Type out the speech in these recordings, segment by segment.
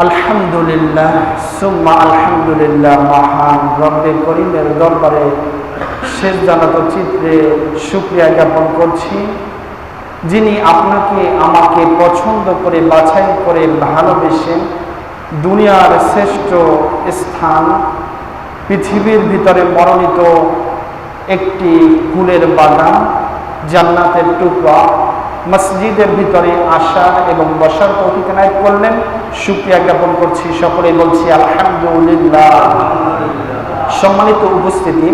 আলহামদুলিল্লাহ সুম্মা আলহামদুলিল্লাহ। মহান রব্বে করিমের দরবারে শেষ জানাত চিত্রে শুকরিয়া জ্ঞাপন করছি, যিনি আপনাকে আমাকে পছন্দ করে বাছাই করে ভালোবেসে দুনিয়ার শ্রেষ্ঠ স্থান পৃথিবীর ভিতরে মনোনীত একটি ফুলের বাগান, জান্নাতের টুকরা মসজিদের ভিতরে আসার এবং বসার তৌফিক এনায়েত করলেন। শুকরিয়া জ্ঞাপন করছি, সকলেই বলছি আলহামদুলিল্লাহ। সম্মানিত উপস্থিতি,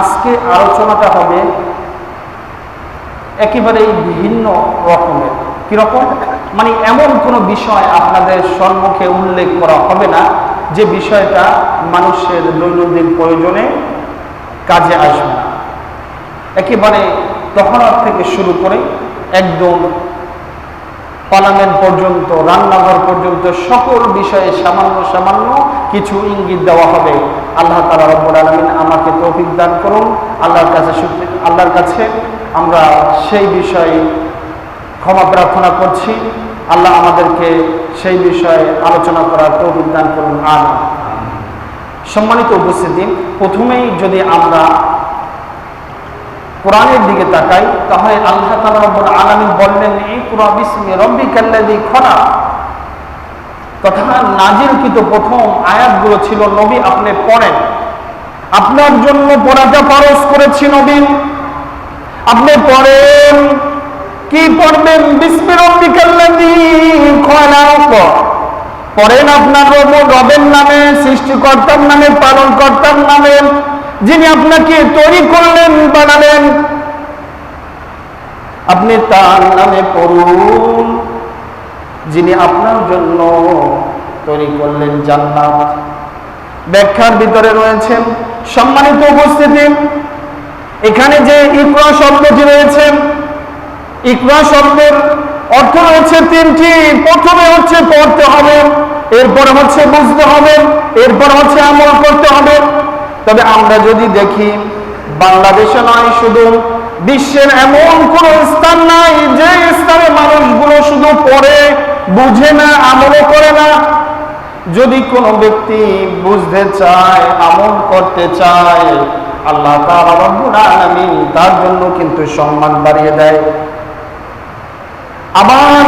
আজকে আলোচনাটা হবে একেবারেই ভিন্ন রকমের। কিরকম? মানে এমন কোনো বিষয় আপনাদের সম্মুখে উল্লেখ করা হবে না যে বিষয়টা মানুষের দৈনন্দিন প্রয়োজনে কাজে আসবে না। একেবারে তহরাত থেকে শুরু করে একদম পার্লামেন্ট পর্যন্ত, রান্নাঘর পর্যন্ত সকল বিষয়ে সামান্য সামান্য কিছু ইঙ্গিত দেওয়া হবে। আল্লাহ তাআলা রব্বুল আলামিন আমাকে তৌফিক দান করুন। আল্লাহর কাছে আমরা সেই বিষয়ে ক্ষমা প্রার্থনা করছি। আল্লাহ আমাদেরকে সেই বিষয়ে আলোচনা করার তৌফিক দান করুন। আমিন। সম্মানিত উপস্থিতি, প্রথমেই যদি আমরা কোরআনের দিকে তাকাই, তাহলে আল্লাহ তাআলা রব্বুল আলামিন বললেন ইকরা বিসমি রাব্বিকাল্লাযী খলাক। তথা নাজিলকৃত প্রথম আয়াতগুলো ছিল, নবী আপনি পড়েন, আপনার জন্য পড়াটা ফরজ করেছি নবী, আপনি পড়েন। কি পড়বেন? বিসমি রাব্বিকাল্লাযী খলাক। পড়েন আপনার রবের নামে, সৃষ্টিকর্তার নামে, পালনকর্তার নামে, যিনি আপনাকে তৈরি করলেন, বানালেন। আপনি তার নামে পড়ুন, যিনি আপনার জন্য তৈরি করলেন জান্নাত। ব্যাখ্যার ভিতরে রয়েছেন। সম্মানিত উপস্থিতি, এখানে যে ইকরা শব্দটি রয়েছে, ইকরা শব্দের অর্থ রয়েছে তিনটি। প্রথমে হচ্ছে পড়তে হবে, এরপর হচ্ছে বুঝতে হবে, এরপর হচ্ছে আমল করতে হবে। তবে আমরা যদি দেখি, বাংলাদেশে নয়, শুধু বিশ্বের এমন কোন স্থান নাই যে স্থানে মানুষগুলো শুধু পড়ে, বুঝে না, আমল করে না। যদি কোনো ব্যক্তি বুঝতে চায়, আমল করতে চায়, আল্লাহ তাআলা রব্বুল আলামিন তার জন্য কিন্তু সম্মান বাড়িয়ে দেয়। আবার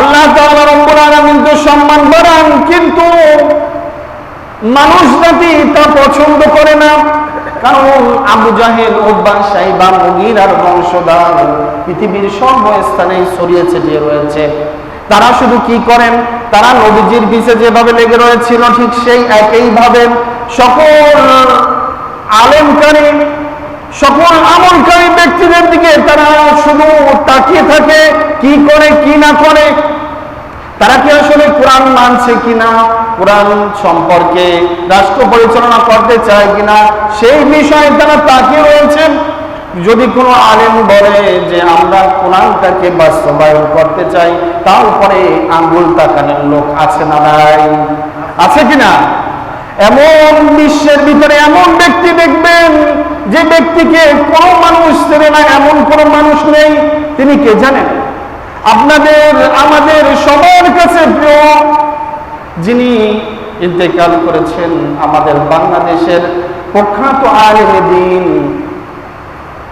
আল্লাহ তাআলা রব্বুল আলামিন তো সম্মান বাড়ান, কিন্তু মানুষ জাতি তা পছন্দ করে না। কারণ আবু জাহেল, উতবা, শাইবা, মুগীরার বংশধর পৃথিবীর সর্বস্থানে ছড়িয়ে ছিটিয়ে রয়েছে। তারা শুধু কি করেন? তারা নবীজির পিছে যেভাবে লেগে রয়েছিল, ঠিক সেই একইভাবে সকল আলেমকারী, সকল আমলকারী ব্যক্তিদের দিকে তারা শুধু তাকিয়ে থাকে, কি করে কি না করে। তারা কি আসলে কোরআন মানছে কিনা, কোরআন সম্পর্কে রাষ্ট্র পরিচালনা করতে চায় কিনা, সেই বিষয়ে তারা তাকিয়ে রয়েছেন। যদি কোনো আলেম বলে যে আমরা কোরআনটাকে বাস্তবায়ন করতে চাই, তার উপরে আঙ্গুল তাকানোর লোক আছে না নাই? আছে কিনা? এমন বিশ্বের ভিতরে এমন ব্যক্তি দেখবেন যে ব্যক্তিকে কোনো মানুষ চেনে না, এমন কোনো মানুষ নেই। তিনি কে জানেন? আপনাদের আমাদের সবার কাছে প্রিয়, যিনি ইন্তেকাল করেছেন, আমাদের বাংলাদেশের প্রখ্যাত আলেমে দ্বীন।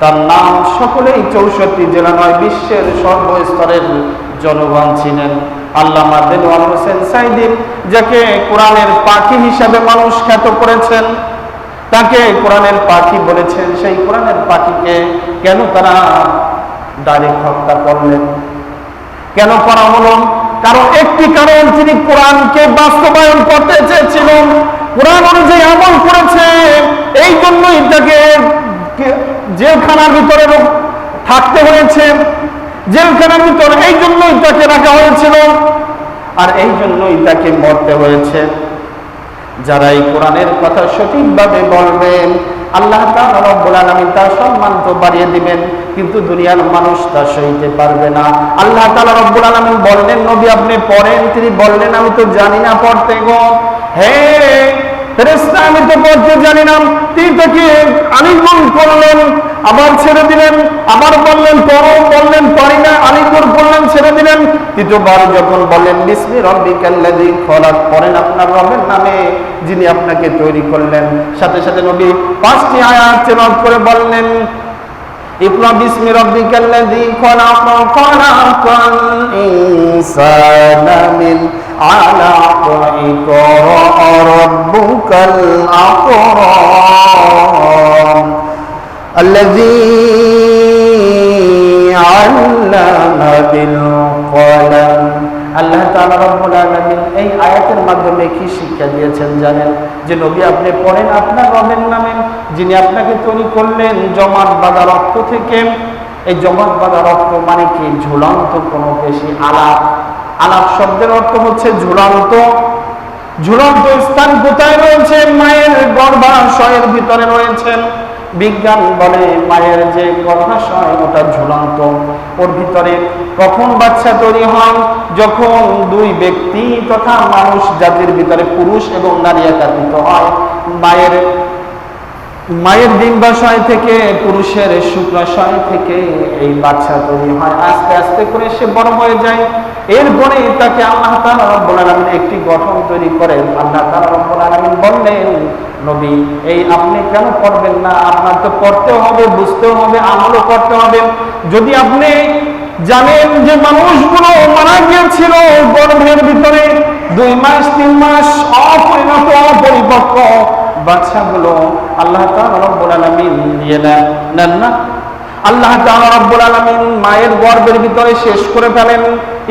তার নাম সকলেই 64 জেলা নয়, বিশ্বের সর্বস্তরের জনগণ ছিলেন। আল্লামা দেলোয়ার হোসেন সাঈদী, যাকে কোরআনের পাখি হিসাবে মানুষ খ্যাত করেছেন, তাকে কোরআনের পাখি বলেছেন। সেই কোরআনের পাখিকে কেন তারা ডাইরেক্ট হত্যা করলেন? কেন করা হলো? কারণ একটি কারণ, তিনি কোরআনকে বাস্তবায়ন করতে চেয়েছিলেন, কোরআন অনুযায়ী আমল করেছে। এই জন্যই তাকে জেলখানার ভিতরে থাকতে হয়েছে, জেলখানার ভিতরে এই জন্যই তাকে রাখা হয়েছিল, আর এই জন্যই তাকে মরতে হয়েছে। যারা এই কোরআনের কথা সঠিকভাবে বলবেন, আল্লাহ তাআলা রব্বুল আলামিন তার সম্মান তো বাড়িয়ে দিবেন, কিন্তু দুনিয়ার মানুষ তা সইতে পারবে না। আল্লাহ তাআলা রব্বুল আলামিন বললেন নবী আপনি পড়েন, তিনি বললেন আমি তো জানি না পড়তে গো। হে ফেরেশতা আমি তো পড়তে জানি না। তিনি তাকে আলিঙ্গন করলেন, আবার ছেড়ে দিলেন, আবার বললেন পড়ো, বললেন পারি না, আলিঙ্গন করলেন, ছেড়ে দিলেন। তৃতীয়বার যখন বললেন বিসমি রাব্বিকাল্লাযী খলাক, পড়েন আপনার রবের নামে যিনি আপনাকে তৈরি করলেন, সাথে সাথে নবী 5টি আয়াত তেলাওয়াত করে বললেন ইকরা বিসমি রাব্বিকাল্লাযী খলাক খলাকাল ইনসানা মিন আলাক ইকরা রাব্বুকাল আকরাম আল্লাযী আল্লামা বিল কলম। আল্লাহ তাআলা রব্বুল আলামিন এই আয়াতের মাধ্যমে কি শিক্ষা দিয়েছেন জানেন? যে নবী আপনি পড়েন আপনার রবের নামে যিনি আপনাকে তৈরি করলেন জমাট বাঁধা রক্ত থেকে। এই জমাট বাঁধা রক্ত মানে কি? ঝুলন্ত কোনো পেশি। আলাপ, আলাপ শব্দের অর্থ হচ্ছে ঝুলন্ত। ঝুলন্ত স্থান কোথায় রয়েছে? মায়ের গর্ভাশয়ের ভিতরে রয়েছেন। বিজ্ঞান বলে মায়ের যে গর্ভাশয় ওটা ঝুলন্ত, ওর ভিতরে কখন বাচ্চা তৈরি হয়? যখন দুই ব্যক্তি তথা মানুষ জাতির ভিতরে পুরুষ এবং নারী একাত্রিত হয়। মায়ের ডিম্বাশয় থেকে, পুরুষের শুক্রাশয় থেকে এই বাচ্চা তৈরি হয়। আস্তে আস্তে করে সে বড় হয়ে যায়। এরপরে তাকে আল্লাহ তাআলা রব্বুল আলামিন একটি গঠন তৈরি করেন। আল্লাহ তাআলা রব্বুল আলামিন বললেন নবী এই আপনি কেন পড়বেন না? আপনার তো পড়তেও হবে, বুঝতেও হবে, আমলও করতে হবে। যদি আপনি জানেন যে মানুষগুলো মারা গিয়েছিল গর্ভের ভিতরে 2 মাস 3 মাস অপরিণত অপরিপক্ক বাচ্চাগুলো আল্লাহ তাআলা রব্বুল আলামিন নিয়ে নেন না? আল্লাহ তাআলা রব্বুল আলামিন মায়ের গর্ভের ভিতরে শেষ করে ফেলেন,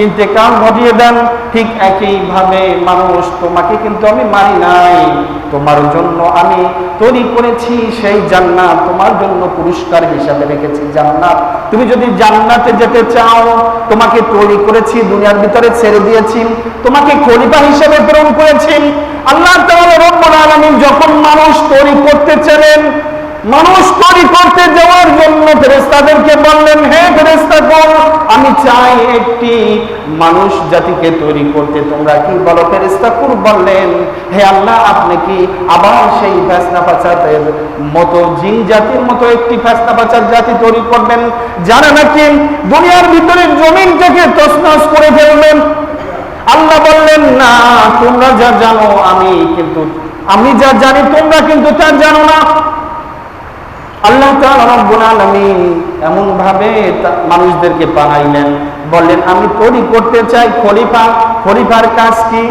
ইন্তেকাল ঘটিয়ে দেন। ঠিক একইভাবে মানুষ তোমাকে কিন্তু আমি মারি নাই, তোমার জন্য আমি তৈরি করেছি সেই জান্নাত, তোমার জন্য পুরস্কার হিসাবে রেখেছি জান্নাত। তুমি যদি জান্নাতে যেতে চাও, তোমাকে তৈরি করেছি, দুনিয়ার ভিতরে ছেড়ে দিয়েছি, তোমাকে খলিফা হিসেবে প্রেরণ করেছি। আল্লাহ তাআলা রব্বুল আলামিন যখন মানুষ তৈরি করতে ছিলেন, মানুষ তৈরি করতে যাওয়ার জন্য ফেরেশতাদেরকে বললেন হে ফেরেশতাগণ আমি চাই একটি মানুষ জাতিকে তৈরি করতে। তোমরা কি বলো? ফেরেশতাকুল বললেন হে আল্লাহ আপনি কি আবার সেই ফেরেশতা পাচারের মতো জিন জাতির মতো একটি ফেরেশতা পাচার জাতি তৈরি করবেন যারা নাকি দুনিয়ার ভিতরে জমিনটাকে তছনছ করে ফেলবেন? আল্লাহ বললেন না, তোমরা যা জানো আমি যা জানি তোমরা কিন্তু তা জানো না। আল্লাহ তাআলা রব্বুল আলামিন এমন ভাবে মানুষদেরকে বানাইলেন, বললেন আমি তৈরি করতে চাই খলিফা। খলিফার কাজ কি?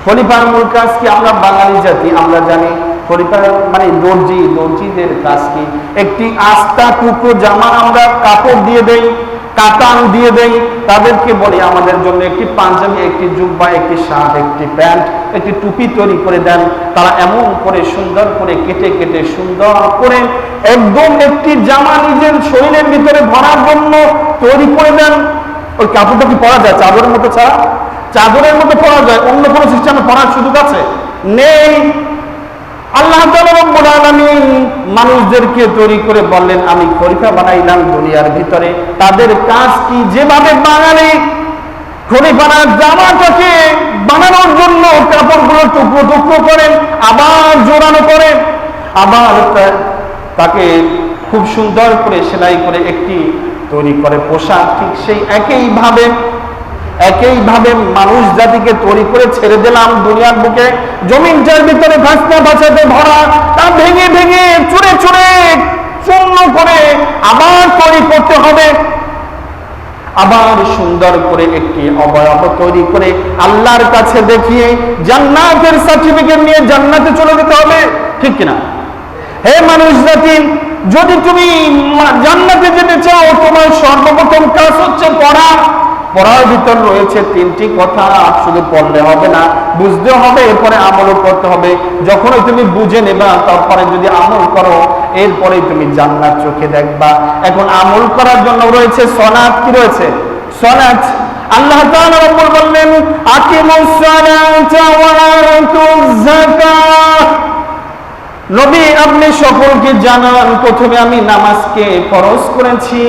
খলিফার মূল কাজ কি? আমরা বাঙালি জাতি আমরা জানি খলিফা মানে দর্জি, দর্জিদের কাজ কি? একটি আস্তা টুকরো জামা আমরা কাপড় দিয়ে দেই, কাতান দিয়ে দেই, তাদেরকে বলি আমাদের জন্য একটি পাঞ্জাবি, একটি জুব্বা, একটি শার্ট, একটি প্যান্ট, একটি টুপি তৈরি করে দেন। তারা এমন করে সুন্দর করে কেটে কেটে সুন্দর করে একদম একটি জামা নিজের শরীরের ভিতরে ভরার জন্য তৈরি করে দেন। ওই কাপড়টা কি পরা যায় চাদরের মতো? ছাড়া চাদরের মতো পরা যায়, অন্য কোনো সিস্টেমে পরার সুযোগ আছে? নেই। আল্লাহ তাআলা রব্বুল আলামিন মানুষদেরকে তৈরি করে বললেন আমি খলিফা বানাইলাম দুনিয়ার ভিতরে। তাদের কাজ কি? যেভাবে বাঙালি খলিফার জামাটাকে বানানোর জন্য কাপড়গুলো টুকরো টুকরো করেন, আবার জোড়ানো করেন, আবার তাকে খুব সুন্দর করে সেলাই করে একটি তৈরি করে পোশাক, ঠিক সেই একইভাবে মানুষ জাতিকে তৈরি করে ছেড়ে দিলাম দুনিয়ার বুকে। জমিনটার ভিতরে ফেরেশতা বাঁচাতে ভরা, তা ভেঙে ভেঙে চুরে চুরে চূর্ণ করে আবার তৈরি করতে হবে। আবার সুন্দর করে একটি অবয়ব তৈরি করে আল্লাহর কাছে দেখিয়ে জান্নাতের সার্টিফিকেট নিয়ে জান্নাতে চলে যেতে হবে, ঠিক কিনা? হে মানুষ জাতি, যদি তুমি জান্নাতে যেতে চাও তোমার সর্বপ্রথম কাজ হচ্ছে পড়া। পড়ার ভিতর রয়েছে 3টি কথা। শুধু পড়লে হবে না, বুঝতে হবে, এরপরে আমলও করতে হবে। যখনই তুমি বুঝে নেবা তারপরে যদি আমল করো এরপরে তুমি জান্নাত চোখে দেখবা। এখন আমল করার জন্য রয়েছে সালাত। কি রয়েছে? সালাত। আল্লাহ তাআলা রব্বুল বললেন আকিমুস সালাতা ওয়া আতুজ যাকাত। নবী আপনি সকলকে জানান প্রথমে আমি নামাজকে ফরজ করেছি,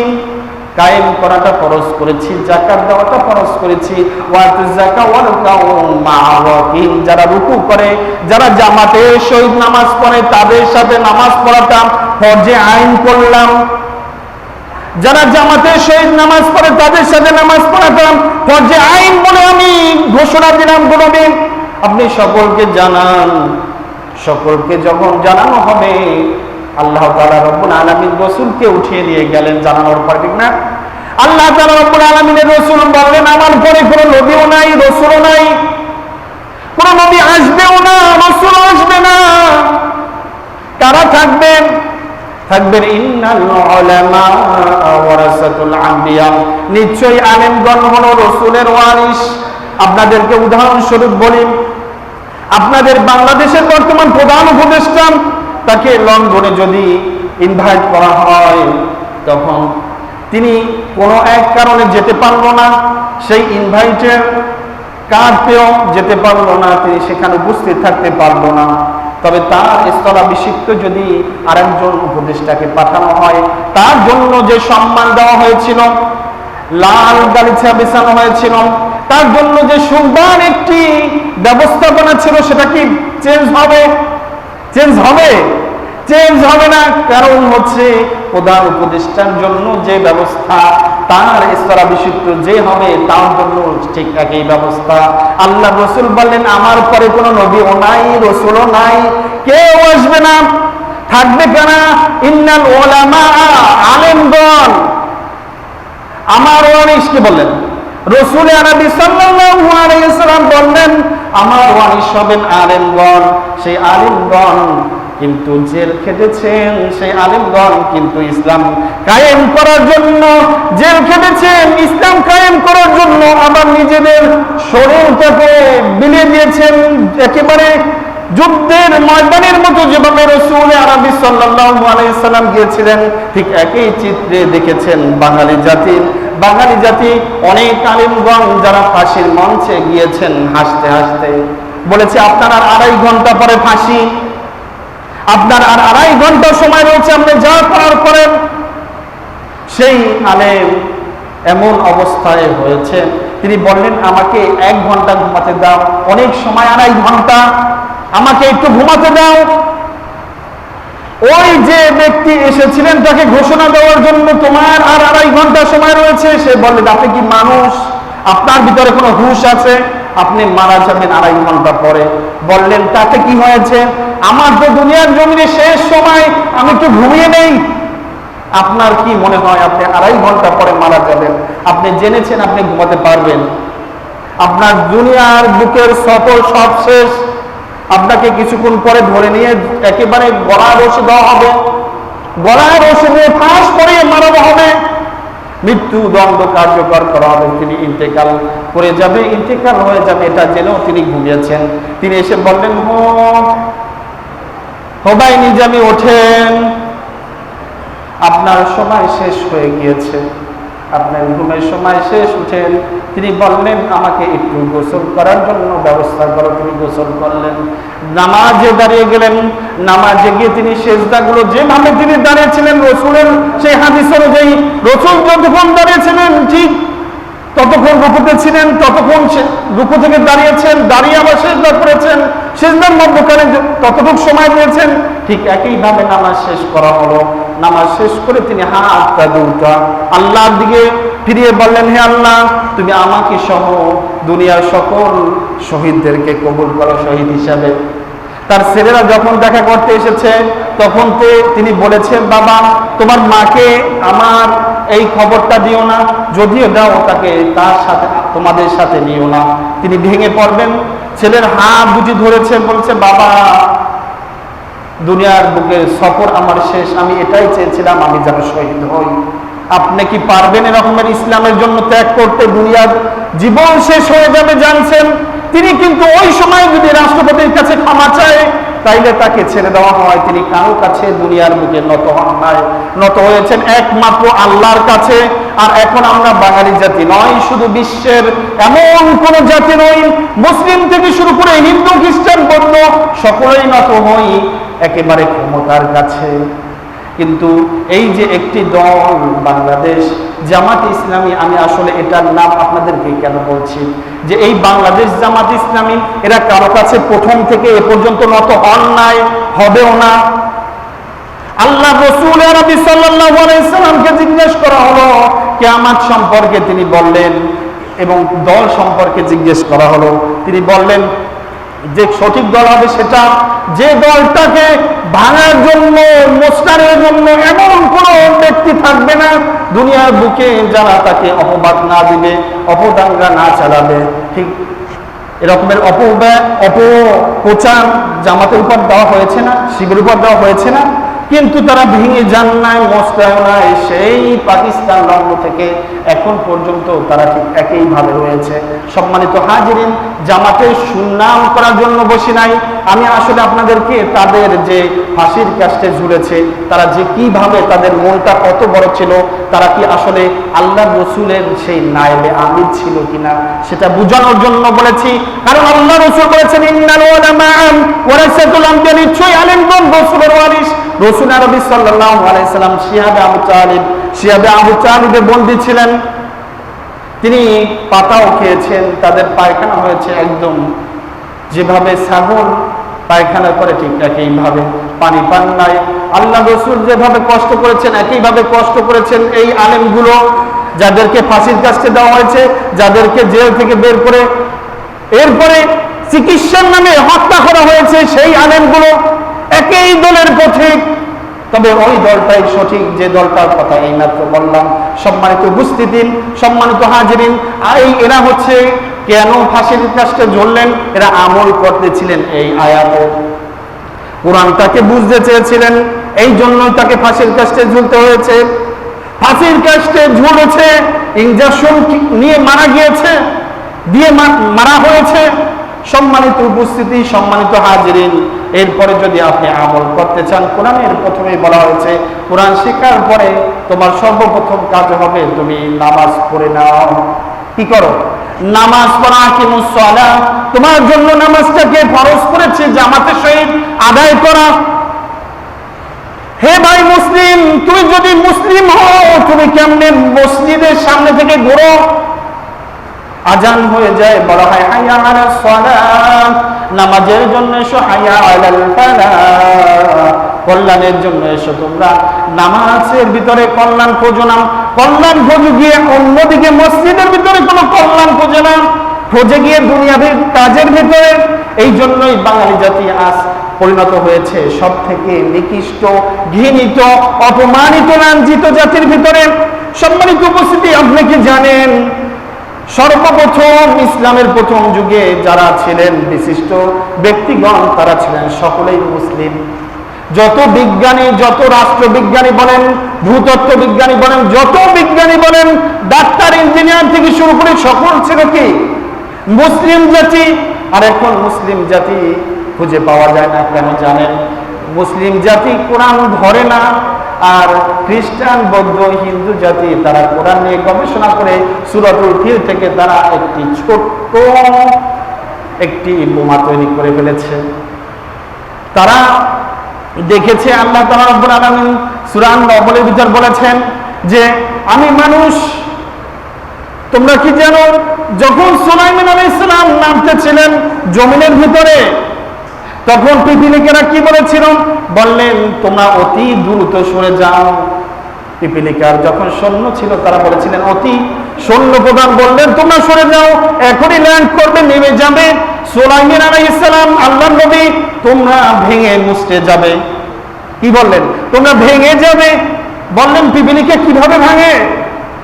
কায়েম করাটা ফরজ করেছি, যাকাত দেওয়াটা ফরজ করেছি। ওয়াতুজ যাকাত ওয়ারকাউ মা'আর-রাকিন, যারা রুকু করে, যারা জামাতে শহীদ নামাজ পড়ে তাদের সাথে নামাজ পড়াটা ফরজে আইন করলাম। যারা জামাতে শহীদ নামাজ পড়ে তাদের সাথে নামাজ পড়াতাম ফরজে আইন বলে আমি ঘোষণা দিলাম। বলবেন আপনি সকলকে জানান। সকলকে যখন জানানো হবে, আল্লাহ তাআলা রব্বুল আলামিন রাসূলকে উঠিয়ে নিয়ে গেলেন জানানোর পর, ঠিক না? আল্লাহ তাআলা রব্বুল আলামিনের রাসূল বললেন আমার পরে কোনো নবীও নাই, রাসূলও নাই, কোনো নবী আসবেও না, রাসূল আসবে না। কারা থাকবেন? থাকবেন ইন্নাল উলামা ওয়ারাসাতুল আম্বিয়া, নিশ্চয়ই আলেমগণ হলো রাসূলের ওয়ারিস। আপনাদেরকে উদাহরণস্বরূপ বলি, আপনাদের বাংলাদেশের বর্তমান প্রধান উপদেষ্টা, তাকে লন্ডনে যদি ইনভাইট করা হয়, তখন তিনি কোনো এক কারণে যেতে পারলো না, সেই ইনভাইটের কার্ড পেয়েও যেতে পারলো না, তিনি সেখানে উপস্থিত থাকতে পারলো না। তবে তার স্থলাভিষিক্ত যদি আরেকজন উপদেষ্টাকে পাঠানো হয়, তার জন্য যে সম্মান দেওয়া হয়েছিল, লাল গালিচা বিছানো হয়েছিল, তার জন্য যে সুন্দর একটি ব্যবস্থাপনা ছিল, সেটা কি চেঞ্জ হবে? চেঞ্জ হবে? চেঞ্জ হবে না। কারণ হচ্ছে প্রধান উপদেষ্টার জন্য যে ব্যবস্থা, তার স্থলাভিষিক্ত যে হবে তার জন্য ঠিক একই ব্যবস্থা। আল্লাহ রাসূল বললেন আমার পরে কোনো নবীও নাই, রাসূলও নাই, কেউ আসবে না। থাকবে কারা? ইন্নাল উলামা, আলেমগণ। আমার ওয়ারিসকে বললেন রাসূল আরবি সাল্লাল্লাহু আলাইহি ওয়াসাল্লাম বললেন আমার ওয়ারিস হবেন আলেমগণ। সেই আলেমগণ কিন্তু জেল খেটেছেন, সেই আলেমগণ কিন্তু ইসলাম কায়েম করার জন্য জেল খেটেছেন, ইসলাম কায়েম করার জন্য আবার নিজেদের শরীরটাকে বিলিয়ে দিয়েছেন একেবারে যুদ্ধের ময়দানের মতো। যেভাবে রাসূল আরবি সাল্লাল্লাহু আলাইহি ওয়াসাল্লাম গিয়েছিলেন, ঠিক একই চিত্রে দেখেছেন বাঙালি জাতির। বাঙালি জাতি অনেক আলেমগণ যারা ফাঁসির মঞ্চে গিয়েছেন, হাসতে হাসতে বলেছে আপনার আর 2.5 ঘন্টা পরে ফাঁসি, আপনার আর 2.5 ঘন্টা সময় রয়েছে, আপনি যা করার করেন। সেই আলেম এমন অবস্থায় হয়েছে, তিনি বললেন আমাকে 1 ঘন্টা ঘুমাতে দাও, অনেক সময় 2.5 ঘন্টা, আমাকে একটু ঘুমাতে দাও। ওই যে ব্যক্তি এসেছিলেন তাকে ঘোষণা দেওয়ার জন্য তোমার আর 2.5 ঘন্টা সময় রয়েছে, সে বললেন আপনি কি মানুষ? আপনার ভিতরে কোনো হুঁশ আছে? আপনি মারা যাবেন 2.5 ঘন্টা পরে। বললেন তাতে কি হয়েছে, আমার তো দুনিয়ার জমিনে শেষ সময়, আমি একটু ঘুমিয়ে নেই। আপনার কি মনে হয় আপনি 2.5 ঘন্টা পরে মারা যাবেন? আপনি জেনেছেন আপনি ঘুমাতে পারবেন? আপনার দুনিয়ার বুকের সফর সব শেষ, আপনাকে কিছুক্ষণ পরে ধরে নিয়ে একেবারে গলায় রশি দেওয়া হবে, গলায় রশি দিয়ে ফাঁস করিয়ে মারানো হবে, মৃত্যু দণ্ড কার্যকর করা হবে, তিনি ইন্তেকাল করে যাবে, ইন্তেকাল হয়ে যাবে, এটা জেনেও তিনি ঘুমিয়েছেন। তিনি এসে বললেন হোবাই নিজামী ওঠেন, আপনার সময় শেষ হয়ে গিয়েছে, আপনার ঘুমের সময় শেষ। উঠেন। তিনি বললেন আমাকে একটু গোসল করার জন্য ব্যবস্থা করো। তিনি গোসল করলেন, নামাজে দাঁড়িয়ে গেলেন। নামাজে গিয়ে তিনি সেজদাগুলো যেভাবে তিনি দাঁড়িয়েছিলেন রাসূলের সেই হাদিস অনুযায়ী, রাসূল যতক্ষণ দাঁড়িয়েছিলেন ঠিক ততক্ষণ রুকুতে ছিলেন, ততক্ষণ রুকু থেকে দাঁড়িয়েছেন, দাঁড়িয়ে আবার সেজদা করেছেন, সেজদার মধ্যখানে ততটুকু সময় দিয়েছেন। ঠিক একইভাবে নামাজ শেষ করা হলো। নামাজ শেষ করে তিনি হাতটা দুটা আল্লাহর দিকে ফিরিয়ে বললেন হে আল্লাহ, তুমি আমাকে সহ দুনিয়ার সকল শহীদদেরকে কবুল করো শহীদ হিসাবে। তার ছেলেরা যখন দেখা করতে এসেছে তখন তিনি বলেছেন বাবা তোমার মাকে আমার এই খবরটা দিও না, যদিও দাও তাকে তার সাথে তোমাদের সাথে নিও না, তিনি ভেঙে পড়বেন। ছেলের হাত দুটি ধরেছে, বলছে বাবা দুনিয়ার বুকে সফর আমার শেষ, আমি এটাই চেয়েছিলাম আমি যেন শহীদ হই। আপনি কি পারবেন এরকমের ইসলামের জন্য ত্যাগ করতে? দুনিয়ার জীবন শেষ হয়ে যাবে জানছেন। তিনি কিন্তু ওই সময় যদি রাষ্ট্রপতির কাছে ক্ষমা চায় তাইলে তাকে ছেড়ে দেওয়া হয়। তিনি কারো কাছে দুনিয়ার বুকে নত হন নাই, নত হয়েছেন একমাত্র আল্লাহর কাছে। আর এখন আমরা বাঙালি জাতি নয়, শুধু বিশ্বের এমন কোন জাতি নই, মুসলিম থেকে শুরু করে হিন্দু খ্রিস্টান বৌদ্ধ সকলেই নত হই একেবারে ক্ষমতার কাছে। কিন্তু এই যে একটি দল বাংলাদেশ জামাত ইসলামী, আমি আসলে এটার নাম আপনাদেরকে কেন বলছি, যে এই বাংলাদেশ জামাত ইসলামী এরা কারো কাছে প্রথম থেকে এ পর্যন্ত নত হন নাই, হবেও না। আল্লাহ রাসূল নবী সাল্লাল্লাহু আলাইহি সাল্লামকে জিজ্ঞেস করা হলো কিয়ামত সম্পর্কে, তিনি বললেন, এবং দল সম্পর্কে জিজ্ঞেস করা হলো, তিনি বললেন যে সঠিক দল হবে সেটা যে দলটাকে ভাঙার জন্য, মোস্তারের জন্য এমন কোনো ব্যক্তি থাকবে না দুনিয়ার বুকে যারা তাকে অপবাদ না দিবে, অপদাঙ্গা না চালাবে। ঠিক এরকমের অপপ্রচার জামাতের উপর দেওয়া হয়েছে না, শিবিরের উপর দেওয়া হয়েছে না, কিন্তু তারা ভেঙে যান নাই, মস্তায় নাই। সেই পাকিস্তান লগ্ন থেকে এখন পর্যন্ত তারা ঠিক একইভাবে রয়েছে। সম্মানিত হাজিরিন, জামাতের সুনাম করার জন্য বসে নাই আমি, আসলে আপনাদেরকে তাদের যে ফাঁসির কাস্টে ঝুলেছে, তারা যে কিভাবে তাদের মনটা কত বড় ছিল, তারা কি আসলে আল্লাহ রসুলের সেই নায়েবে আমির ছিল কিনা সেটা বোঝানোর জন্য বলেছি। কারণ আল্লাহ রসুল বলেছেন ইন্নাল উলামা ওয়ারাসাতুল আমবিয়া, নিশ্চয়ই আলেমগণ রাসূলের ওয়ারিস। রাসূল নবী সাল্লাল্লাহু আলাইহি সাল্লাম শিহাবে আবু তালিবের বন্দী ছিলেন, তিনি পাতাও খেয়েছেন, তাদের পায়খানা হয়েছে একদম যেভাবে ছাগল পায়খানা করে ঠিক একইভাবে, পানি পান নাই। আল্লাহ রাসূল যেভাবে কষ্ট করেছেন একইভাবে কষ্ট করেছেন এই আলেমগুলো, যাদেরকে ফাঁসির কাস্টে দেওয়া হয়েছে, যাদেরকে জেল থেকে বের করে এরপরে চিকিৎসার নামে হত্যা করা হয়েছে, সেই আলেমগুলো একই দলের পথিক। তবে ওই দলটাই সঠিক যে দলটার কথা এইমাত্র বললাম। সম্মানিত উপস্থিতি, সম্মানিত হাজিরিন, এরা হচ্ছে কেন ফাঁসির কাস্টে ঝুললেন? এরা আমল করতেছিলেন এই আয়াতে, কোরআনটাকে বুঝতে চেয়েছিলেন, এই জন্য তাকে ফাঁসির কাস্টে ঝুলতে হয়েছে। ফাঁসির কাস্টে ঝুলেছে, ইনজেকশন নিয়ে মারা গিয়েছে, দিয়ে মারা হয়েছে। সম্মানিত উপস্থিতি, সম্মানিত হাজিরিন, এরপরে যদি আপনি আমল করতে চান, কোরআনের প্রথমেই বলা হয়েছে কোরআন শেখার পরে তোমার সর্বপ্রথম কাজ হবে তুমি নামাজ পড়ে নাও। কি করো? নামাজ পড়া। আকিমুস সালাহ, তোমার জন্য নামাজটাকে ফরজ করেছে জামাতের সহিত আদায় করা। হে ভাই মুসলিম, তুমি যদি মুসলিম হও, তুমি কেমনে মসজিদের সামনে থেকে ঘুরো? আজান হয়ে যায়, বলা হয় হাইয়া আলাস সালাহ, নামাজের জন্য এসো, হাইয়া আলাল ফালাহ, কল্যাণের জন্য এসো তোমরা। নামাজের ভিতরে কল্যাণ খোঁজো না, কল্যাণ খোঁজো গিয়ে অন্যদিকে মসজিদের ভিতরে কোনো কল্যাণ খোঁজে না, খোঁজে গিয়ে দুনিয়াবি কাজের ভিতরে। এই জন্যই বাঙালি জাতি আজ পরিণত হয়েছে সব থেকে নিকৃষ্ট, ঘৃণিত, অপমানিত, লাঞ্ছিত জাতির ভিতরে। সম্মানিত উপস্থিতি, আপনি কি জানেন সর্বপ্রথম ইসলামের প্রথম যুগে যারা ছিলেন বিশিষ্ট ব্যক্তিগণ, তারা ছিলেন সকলেই মুসলিম। যত বিজ্ঞানী, যত রাষ্ট্রবিজ্ঞানী বলেন, ভূতত্ত্ব বিজ্ঞানী বলেন, যত বিজ্ঞানী বলেন, ডাক্তার, ইঞ্জিনিয়ার থেকে শুরু করে সকল ছিল কি মুসলিম জাতি। আর এখন মুসলিম জাতি খুঁজে পাওয়া যায় না, কেন জানেন? মুসলিম জাতি কোরআন ধরে না, আর খ্রিস্টান, বৌদ্ধ, হিন্দু জাতি তারা কোরআন নিয়ে গবেষণা করে সূরাতুল ফিল থেকে তারা একটি ছোট্ট একটি বোমা তৈরি করে ফেলেছে। তারা দেখেছে আল্লাহ তাআলা রব্বুল আলামিন সূরা আন-নহলের ভিতর বলেছেন যে আমি মানুষ। তোমরা কি জানো, যখন সুলাইমান আলাইহিস সালাম নামতেছিলেন জমিনের ভিতরে, তখন পিপীলিকারা কি বলেছিল? বললেন তোমরা অতি দ্রুত সরে যাও। পিপীলিকার যখন সৈন্য ছিল তারা বলেছিলেন অতি, সৈন্য প্রধান বললেন তোমরা সরে যাও, এখনই ল্যান্ড করবে, নেমে যাবে। সুলাইমান আলাইহিস সালাম আল্লাহর নবী, তোমরা ভেঙে মুছতে যাবে। কি বললেন? তোমরা ভেঙে যাবে। বললেন পিপীলিকা কিভাবে ভাঙে?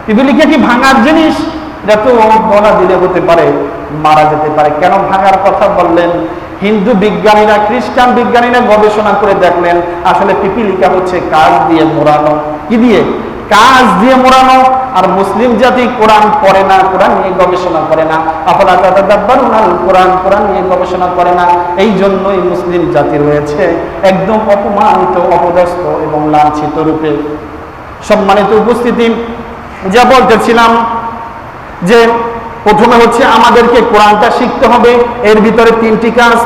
পিপীলিকা কি ভাঙার জিনিস? এটা তো বলা দিলে হতে পারে, মারা যেতে পারে। কেন ভাঙার কথা বললেন? হিন্দু বিজ্ঞানীরা, খ্রিস্টান বিজ্ঞানীরা গবেষণা করে দেখলেন আসলে পিপীলিকা হচ্ছে কাঁচ দিয়ে মোড়ানো। কি দিয়ে? কাঁচ দিয়ে মোড়ানো। আর মুসলিম জাতি কোরআন পড়ে না, কোরআন নিয়ে গবেষণা করে না। আফালা তাতাদাব্বারুনাল কোরআন, কোরআন নিয়ে গবেষণা করে না। এই জন্যই মুসলিম জাতি রয়েছে একদম অপমানিত, অপদস্থ এবং লাঞ্ছিত রূপে। সম্মানিত উপস্থিতি, যা বলতেছিলাম যে প্রথমে হচ্ছে আমাদেরকে কোরআনটা শিখতে হবে। এর ভিতরে তিনটি কাজ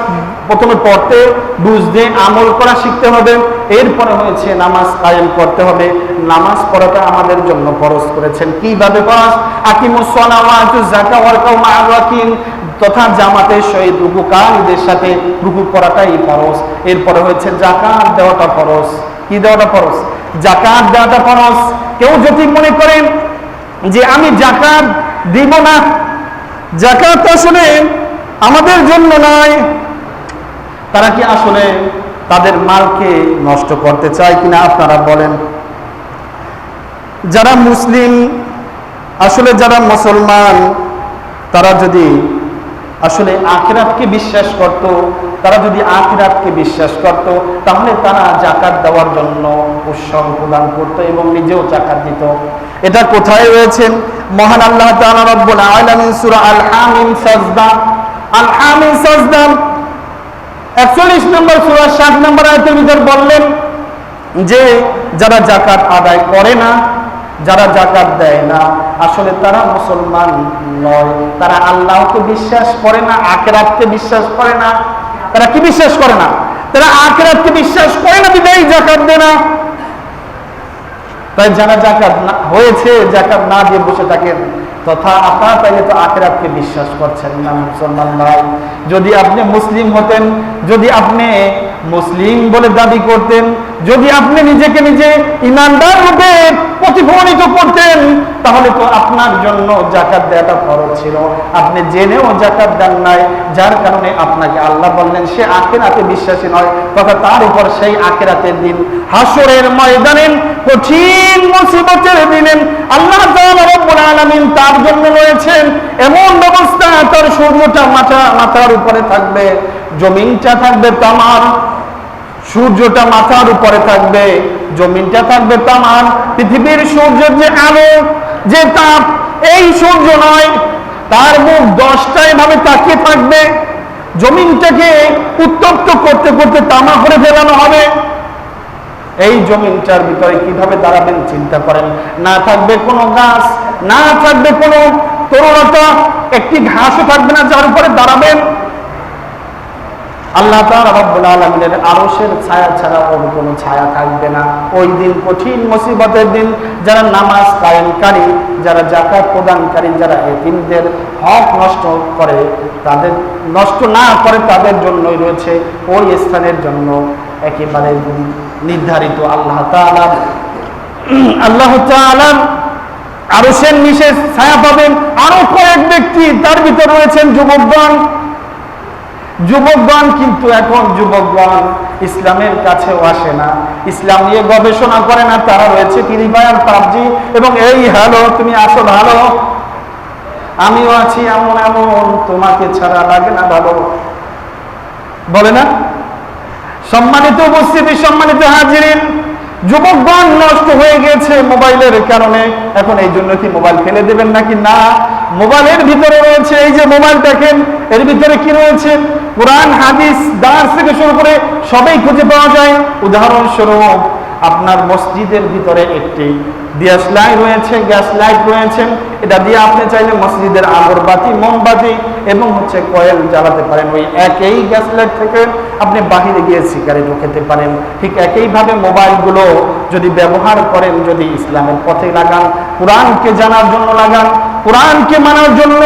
প্রথমে পড়তে বুঝতে আমল করা শিখতে হবে, এরপরে হয়েছে নামাজ কায়েম করতে হবে। নামাজ পড়াটা আমাদের জন্য ফরজ করেছেন। কিভাবে ফরজ? আকিমুস সালাত ওয়া আতুজ যাকাত ওয়ারকাউ মা'আর রাকিন, তথা জামাতের সহিত রুকুকারীদের সাথে রুকু করাটাই ফরজ। এরপরে হয়েছে যাকাত দেওয়াটা ফরজ। কি দেওয়াটা ফরজ? যাকাত দেওয়াটা ফরজ। কেউ যদি মনে করেন যে আমি যাকাত দিব না, যাকাত আসলে আমাদের জন্য নয়, তারা কি আসলে তাদের মালকে নষ্ট করতে চায় কিনা আপনারা বলেন? যারা মুসলিম, আসলে যারা মুসলমান, তারা যদি আসলে আখিরাতকে বিশ্বাস করত, তারা যদি আখিরাতকে বিশ্বাস করত, তাহলে তারা যাকাত দেওয়ার জন্য উৎসাহ প্রদান করত এবং নিজেও যাকাত দিত। এটা কোথায় রয়েছেন? মহান আল্লাহ তাআলা রব্বুল আলামিন সূরা আল হামিম সাজদা, আল হামিম সাজদা 41 নম্বর সূরা 7 নম্বর আয়াতের ভিতর বললেন যে যারা যাকাত আদায় করে না, যারা যাকাত দেয় না, আসলে তারা মুসলমান নয়। তারা আল্লাহকে বিশ্বাস করে না, আখিরাতকে বিশ্বাস করে না। তারা কি বিশ্বাস করে না? তারা আখিরাতকে বিশ্বাস করে না, বিধায় যাকাত দেয় না। তাই যারা যাকাত হয়েছে, যাকাত না দিয়ে বসে থাকেন, তথা আপনারা তাইলে তো আখিরাতকে বিশ্বাস করছেন না মুসলমান ভাই। যদি আপনি মুসলিম হতেন, যদি আপনি মুসলিম বলে দাবি করতেন, যদি আপনি নিজেকে নিজে ইমানদার রূপে প্রতিফলিত করতেন, তাহলে তো আপনার জন্য যাকাত দেওয়াটা ফরজ ছিল। আপনি জেনেও যাকাত দেন নাই, যার কারণে আপনাকে আল্লাহ বললেন সে আখিরাতে বিশ্বাসী নয়, তথা তার উপর সেই আখিরাতের দিন, হাসরের ময়দানে, কঠিন মুসিবতের দিনে আল্লাহ তাআলা রব্বুল আলামিন তার জন্য রয়েছেন এমন ব্যবস্থা, তার সূর্যটা মাথার উপরে থাকবে, জমিনটা থাকবে তামার, সূর্যটা মাথার উপরে থাকবে, জমিনটা থাকবে তামার। পৃথিবীর সূর্যের যে আলো, যে তাপ, এই সূর্য নয়, তার মুখ 10টা এভাবে তাকিয়ে থাকবে, জমিনটাকে উত্তপ্ত করতে করতে তামা করে ফেলানো হবে। এই জমিনটার ভিতরে কিভাবে দাঁড়াবেন চিন্তা করেন। না থাকবে কোনো গাছ, না থাকবে কোনো তরুণতা, একটি ঘাসও থাকবে না যার উপরে দাঁড়াবেন। আল্লাহ তাআলা রব্বুল আলামিনের আরশের ছায়া ছাড়া অন্য কোনো ছায়া থাকবে না। ওই দিন কঠিন মুসিবতের দিন, যারা নামাজ কায়েমকারী, যারা যাকাত প্রদানকারী, যারা এতিমদের হক নষ্ট করে, তাদের নষ্ট না করে, তাদের জন্যই রয়েছে ওই স্থানের জন্য একেবারে নির্ধারিত আল্লাহ তাআলা আরশের নিচে ছায়া পাবেন আরো কয়েক ব্যক্তি, তার ভিতর রয়েছেন যুবকগণ। কিন্তু এখন যুবকগণ ইসলামের কাছেও আসে না, ইসলাম নিয়ে গবেষণা করে না। তারা রয়েছে ফ্রি ফায়ার, পাবজি এবং এই হ্যালো তুমি আসো ভালো, আমিও আছি এমন এমন, তোমাকে ছাড়া লাগে না ভালো, বলে না? সম্মানিত উপস্থিতি, সম্মানিত হাজিরিন, যুবকগণ নষ্ট হয়ে গেছে মোবাইলের কারণে। এখন এই জন্য কি মোবাইল ফেলে দেবেন নাকি? না, মোবাইলের ভিতরে রয়েছে, এই যে মোবাইল দেখেন, এর ভিতরে কি রয়েছে? কোরআন, হাদিস, দার্স থেকে শুরু করে সবই খুঁজে পাওয়া যায়। উদাহরণস্বরূপ আপনার মসজিদের ভিতরে একটি গ্যাস লাইট রয়েছে, গ্যাস লাইট রয়েছে, এটা দিয়ে আপনি চাইলে মসজিদের আগরবাতি, মোমবাতি এবং কয়েল জ্বালাতে পারেন। ওই একই গ্যাস লাইট থেকে আপনি বাহিরে গিয়ে সিগারেটও খেতে পারেন। ঠিক একইভাবে মোবাইলগুলো যদি ব্যবহার করেন, যদি ইসলামের পথে লাগান, কোরআনকে জানার জন্য লাগান, কোরআনকে মানার জন্য,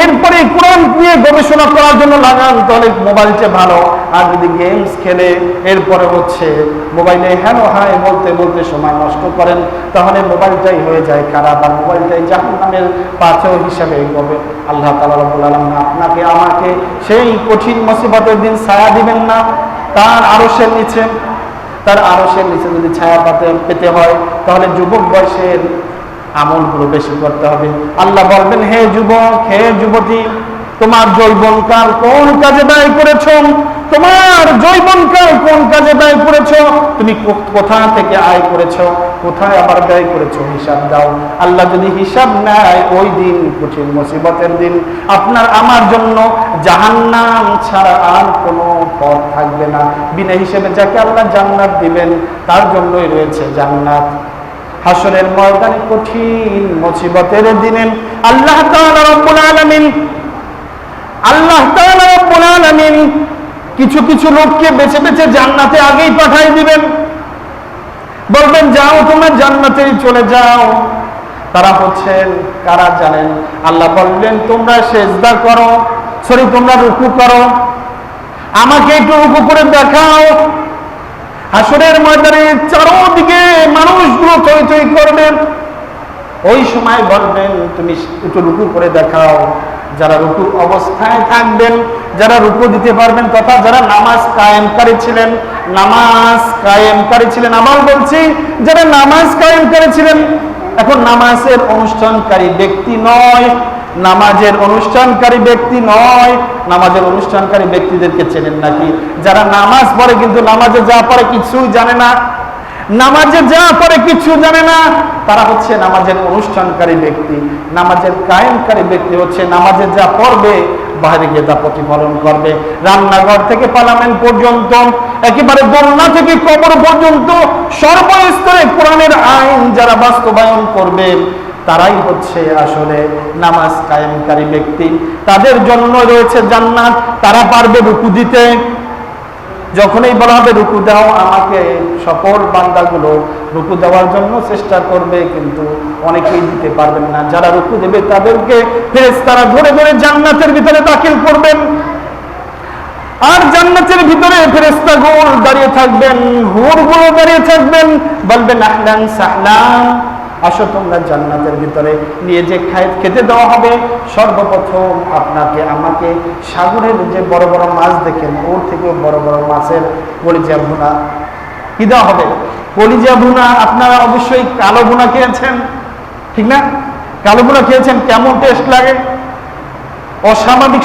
এরপরে কোরআন নিয়ে গবেষণা করার জন্য লাগান, তাহলে মোবাইলটা ভালো। আর যদি গেমস খেলে এরপরে মোবাইলে হ্যালো হাই বলতে বলতে সময় নষ্ট করেন, তাহলে মোবাইলটাই হয়ে যায় খারাপ, আর মোবাইলটাই জাহান্নামের পাথর হিসাবে হবে। আল্লাহ তাআলা রব্বুল আলামিন আপনাকে আমাকে সেই কঠিন মুসিবতের দিন ছায়া দিবেন না, তার আরশের নিচে। তার আরশের নিচে যদি ছায়া পেতে হয়, তাহলে যুবক বয়সের আমলগুলো বেশি করতে হবে। আল্লাহ বলবেন, হে যুবক, হে যুবতী, তোমার যৌবনকাল কোন কাজে ব্যয় করেছো? তোমার যৌবনকাল কোন কাজে ব্যয় করেছো? তুমি কোথা থেকে আয় করেছো, কোথায় আবার ব্যয় করেছো, হিসাব দাও। আল্লাহ যদি হিসাব নেয়, ওই দিন কঠিন মুসিবতের দিন আপনার আমার জন্য জাহান্নাম ছাড়া আর কোনো পথ থাকবে না। বিনা হিসেবে যাকে আল্লাহ জান্নাত দিবেন, তার জন্যই রয়েছে জান্নাত। হাসরের ময়দানে কঠিন মুসিবতের দিনে আল্লাহ তাআলা রব্বুল আলামিন কিছু কিছু লোককে বেছে বেছে জান্নাতে আগেই পাঠাই দিবেন, বলবেন যাও তোমরা জান্নাতে চলে যাও। তারা হচ্ছেন কারা জানেন? আল্লাহ বললেন তোমরা সেজদা করো, তোমরা রুকু করো, আমাকে একটু রুকু করে দেখাও। হাসরের ময়দানে চারদিকে মানুষগুলো থই থই করবেন, ওই সময় বলবেন তুমি একটু রুকু করে দেখাও। যারা রুকু অবস্থায় থাকবেন, যারা রুকু দিতে পারবেন, তথা যারা নামাজ কায়েমকারী ছিলেন, আবার বলছি যারা নামাজ কায়েমকারী ছিলেন, এখন নামাজের অনুষ্ঠানকারী ব্যক্তি নয়, নামাজের অনুষ্ঠানকারী ব্যক্তিদেরকে চেনেন নাকি? যারা নামাজ পড়ে কিন্তু নামাজে যা পড়ে কিছুই জানে না, তারা হচ্ছে নামাজের অনুষ্ঠানকারী ব্যক্তি। নামাজের কায়েমকারী ব্যক্তি হচ্ছে নামাজে যা পড়বে বাইরে গিয়ে তা প্রতিফলন করবে। রান্নাঘর থেকে পার্লামেন্ট পর্যন্ত, একেবারে দোলনা থেকে কবর পর্যন্ত সর্বস্তরে কোরআনের আইন যারা বাস্তবায়ন করবে তারাই হচ্ছে আসলে নামাজ কায়েমকারী ব্যক্তি। তাদের জন্য রয়েছে জান্নাত, তারা পারবে রুকু দিতে। যখনই বলা হবে রুকু দাও আমাকে, সকল বান্দাগুলো রুকু দেওয়ার জন্য চেষ্টা করবে, কিন্তু অনেকেই দিতে পারবেন না। যারা রুকু দেবে তাদেরকে ফেরেশতারা ধরে ধরে জান্নাতের ভিতরে দাখিল করবেন, আর জান্নাতের ভিতরে ফেরেশতাগুলো দাঁড়িয়ে থাকবেন, হুরগুলো দাঁড়িয়ে থাকবেন, বলবেন আহলান সাহলান, আসো তোমরা জান্নাতের ভিতরে। নিয়ে যে খেতে দেওয়া হবে, সর্বপ্রথম আপনাকে আমাকে সাগরের যে বড় বড় মাছ দেখেন, ওর থেকেও বড় বড় মাছের কলিজা ভুনা কি দেওয়া হবে? কলিজা ভুনা। আপনারা অবশ্যই কালো ভুনা খেয়েছেন, ঠিক না? কালো ভুনা খেয়েছেন, কেমন টেস্ট লাগে? অস্বাভাবিক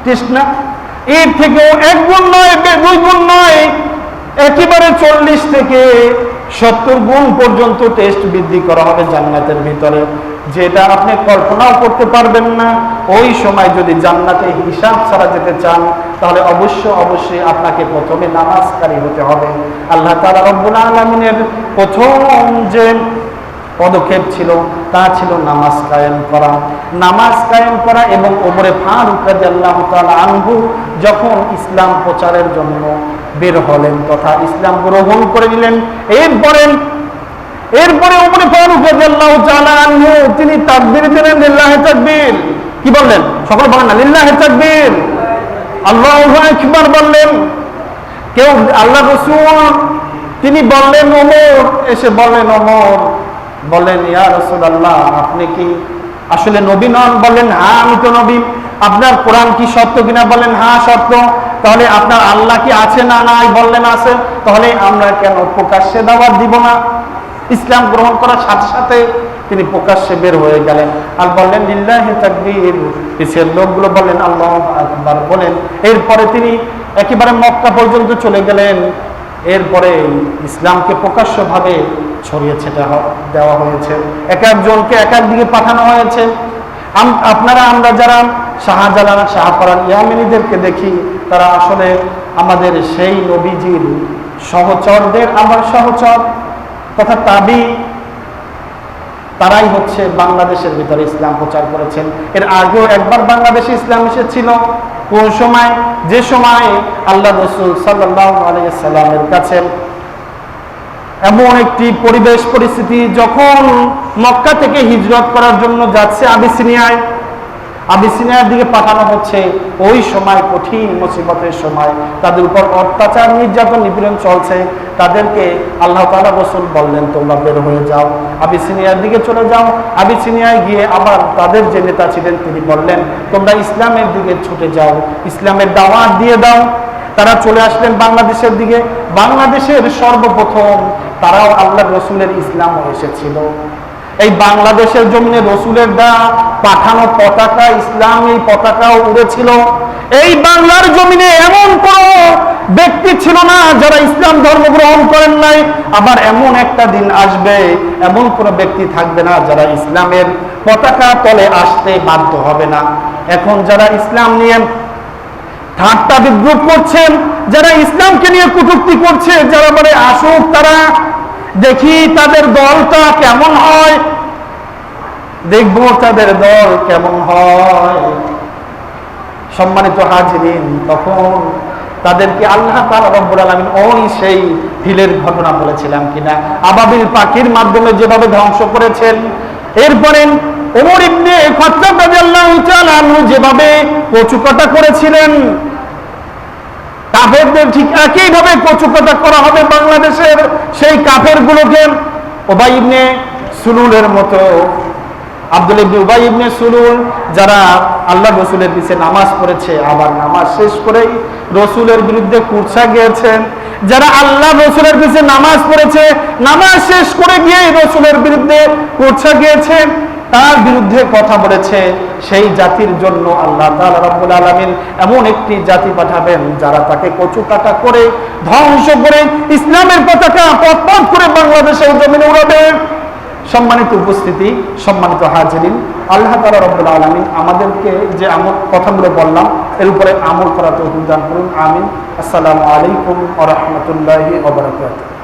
টেস্ট না? এর থেকেও 1 গুণ নয়, 2 গুণ নয়, একেবারে 40 থেকে 70 গুণ পর্যন্ত টেস্ট বৃদ্ধি করা হবে জান্নাতের ভিতরে, যেটা আপনি কল্পনাও করতে পারবেন না। ওই সময় যদি জান্নাতে হিসাব ছাড়া যেতে চান, তাহলে অবশ্যই আপনাকে প্রথমে নামাজকারী হতে হবে। আল্লাহ তাআলা রব্বুল আলামিনের প্রথম যে পদক্ষেপ ছিল তা ছিল নামাজ কায়েম করা। এবং ওমরে ফারুক রাদিয়াল্লাহু তাআলা আনহু যখন ইসলাম প্রচারের জন্য বের হলেন তথা ইসলাম গ্রহণ করে নিলেন, এরপরে ওমরে ফারুক রাদিয়াল্লাহু তাআলা আনহু তিনি তাকবীর দিলেন, লিল্লাহি তাকবীর। কি বললেন? সকলে বলেন না, লিল্লাহি তাকবীর, আল্লাহু আকবার বললেন। কেউ আল্লাহ রাসূল তিনি বললেন, বললেন ইয়া রাসূলুল্লাহ আপনি কি আসলে নবী নন? বললেন হ্যাঁ আমি তো নবী। আপনার কোরআন কি সত্য কিনা? বললেন হ্যাঁ সত্য। তাহলে আপনার আল্লাহ কি আছে না নাই? বললেন আছে। তাহলে আমরা কেন প্রকাশ্যে দাওয়াত দিব না? ইসলাম গ্রহণ করার সাথে সাথে তিনি প্রকাশ্যে বের হয়ে গেলেন আর বললেন লিল্লাহি তাকবীর। পিছের লোকগুলো বললেন আল্লাহু আকবার বলেন। এরপরে তিনি একেবারে মক্কা পর্যন্ত চলে গেলেন। এরপরে ইসলামকে প্রকাশ্যভাবে ছড়িয়ে দেওয়া হয়েছে, এক একজনকে এক এক দিকে পাঠানো হয়েছে। আমরা যারা শাহজালাল, শাহপরান, ইয়ামেনীদেরকে দেখি, তারা আসলে আমাদের সেই নবীজির সহচরদের আমার সহচর তথা তাবি, তারাই হচ্ছে বাংলাদেশের ভিতরে ইসলাম প্রচার করেছেন। এর আগেও একবার বাংলাদেশে ইসলাম এসেছিল। কোন সময়? যে সময় আল্লাহ রাসূল সাল্লাল্লাহু আলাইহি সাল্লামের কাছে এমন একটি পরিস্থিতি, যখন মক্কা থেকে হিজরত করার জন্য যাচ্ছে আবিসিনিয়ার দিকে পাঠানো হচ্ছে, ওই সময় কঠিন মুসিবতের সময়, তাদের উপর অত্যাচার, নির্যাতন, নিপীড়ন চলছে। তাদেরকে আল্লাহ তাআলা রাসূল বললেন তোমরা বের হয়ে যাও, আবিসিনিয়ার দিকে চলে যাও। আবিসিনিয়ায় গিয়ে আবার তাদের যে নেতা ছিলেন তিনি বললেন তোমরা ইসলামের দিকে ছুটে যাও, ইসলামের দাওয়াত দিয়ে দাও। তারা চলে আসলেন বাংলাদেশের দিকে। বাংলাদেশের সর্বপ্রথম তারাও আল্লাহর রাসূলের ইসলামও এসেছিল। এই বাংলাদেশের জমিনে রসুলের পাঠানো পতাকা, ইসলামী পতাকাও উড়েছিল। এই বাংলার জমিনে এমন কোন ব্যক্তি ছিল না যারা ইসলাম ধর্ম গ্রহণ করেন নাই। আবার এমন একটা দিন আসবে, এমন কোন ব্যক্তি থাকবে না যারা ইসলামের পতাকা তলে আসতে বাধ্য হবে না। এখন যারা ইসলাম নিয়ে ঠাট্টা বিদ্রুপ করছেন, যারা ইসলামকে নিয়ে কটূক্তি করছে, যারা বলে আসুক তারা, দেখি তাদের দলটা কেমন হয়, দেখবো তাদের দল কেমন হয়। সম্মানিত হাজিরিন, তখন তাদেরকে আল্লাহ তাআলা রব্বুল আলামিন ওই সেই ফিলের ঘটনা বলেছিলাম কিনা, আবাবিল পাখির মাধ্যমে যেভাবে ধ্বংস করেছেন। এরপরে ওমর ইবনে খাত্তাব রাদিয়াল্লাহু তাআলা আনহু যেভাবে কচুকাটা করেছিলেন, কাফেরদের ঠিক একইভাবে কচুকাটা করা হবে বাংলাদেশের সেই কাফেরগুলোকে। উবাই ইবনে সুলুলের মতো, আব্দুল ইবনে উবাই ইবনে সুলুল, যারা আল্লাহ রসুলের পিছে নামাজ পড়েছে, আবার নামাজ শেষ করেই রসুলের বিরুদ্ধে কুরসা গিয়েছেন। যারা আল্লাহ রসুলের পিছে নামাজ পড়েছে, নামাজ শেষ করে গিয়ে রসুলের বিরুদ্ধে কুরসা গিয়েছেন, তার বিরুদ্ধে কথা বলেছে, সেই জাতির জন্য আল্লাহ তাআলা রব্বুল আলামিন এমন একটি জাতি পাঠাবেন যারা তাকে কচুকাটা করে ধ্বংস করে ইসলামের পতাকা পথ করে বাংলাদেশের জমিনে উড়াবে। সম্মানিত উপস্থিতি, সম্মানিত হাজিরিন, আল্লাহ তাআলা রব্বুল আলামিন আমাদেরকে যে কথাগুলো বললাম এর উপরে আমল করা তৌফিক দান করুন। আমিন। আসসালামু আলাইকুম ওয়া রাহমাতুল্লাহি ওয়া বারাকাতুহু।